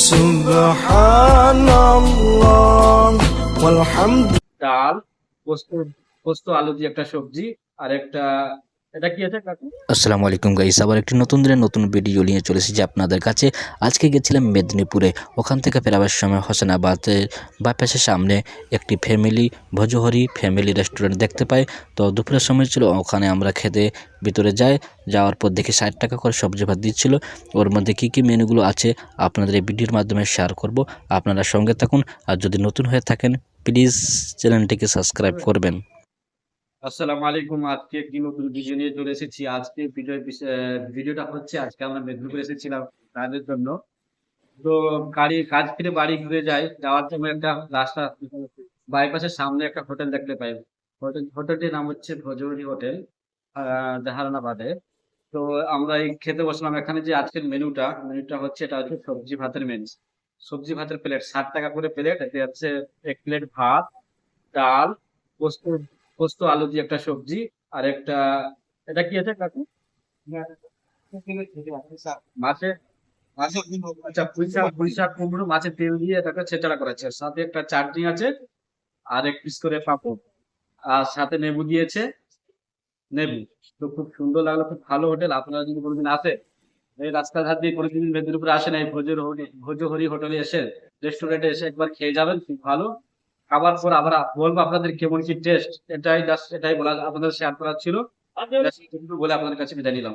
সুবহানাল্লাহ ওয়ালহামদুলিল্লাহ। ডাল, পোস্ত পোস্ত আলু দিয়ে একটা সবজি, আর একটা এটা কি আছে কাকু? আসসালামু আলাইকুম গাইস, আবার একটি নতুন দিনের নতুন ভিডিও নিয়ে চলে এসেছি আপনাদের কাছে। আজকে গেছিলাম মেদিনীপুরে, ওখান থেকে ফেরাবার সময় হোসেনাবাদের বাইপাসের সামনে একটি ভোজহরি ফ্যামিলি রেস্টুরেন্ট দেখতে পাই। তো দুপুরের সময় ছিল, ওখানে আমরা খেতে ভিতরে যাওয়ার পর দেখি 60 টাকা করে সবজি ভাত দিচ্ছিল। ওর মধ্যে কী কী মেনুগুলো আছে আপনাদের এই ভিডিওর মাধ্যমে শেয়ার করব, আপনারা সঙ্গে থাকুন। আর যদি নতুন হয়ে থাকেন প্লিজ চ্যানেলটিকে সাবস্ক্রাইব করবেন। আসসালামু আলাইকুম। আজকে একটি নতুন ভিডিও নিয়ে চলে এসেছি। আজকে ভিডিওটা হচ্ছে, আজকে আমরা মেদিনীপুর এসেছিলাম কাজের জন্য। তো কাজ ফিরে বাড়ি ঘুরে যাওয়ার সময় একটা রাস্তা বাইপাসের সামনে একটা হোটেল দেখতে পাই। হোটেলটির নাম হচ্ছে ভোজহরি হোটেল, জাহারানাবাদে। তো আমরা এই খেতে বসলাম। এখানে যে আজকের মেনুটা হচ্ছে, এটা হচ্ছে সবজি ভাতের মেনু। সবজি ভাতের প্লেট 60 টাকা করে প্লেট। এতে হচ্ছে এক প্লেট ভাত, ডাল, পোস্ত পোস্ত আলু দিয়ে একটা সবজি, আর একটা এটা কি আছে কাকু? মাছের আচ্ছা, পুঁইশাক কুমড়ো মাছের তেল দিয়ে এটাকে ছেঁচড়া করা আছে। সাথে একটা চাটনি আছে, আর এক পিস করে পাঁপড়, আর সাথে লেবু দিয়েছে, লেবু। তো খুব সুন্দর লাগলো, খুব ভালো হোটেল। আপনারা যদি কোনোদিন আসে, এই রাস্তাঘাট দিয়ে কোনোদিন মেদিনীপুরে আসেন, এই ভোজহরি হোটেলে এসে, রেস্টুরেন্টে এসে একবার খেয়ে যাবেন, খুব ভালো। খাবার পর আবার বলবো আপনাদের কেমন কি টেস্ট। এটাই বলা, আপনাদের শেয়ার করার ছিল। Just এটুকু বলে আপনাদের কাছে বিদায় নিলাম।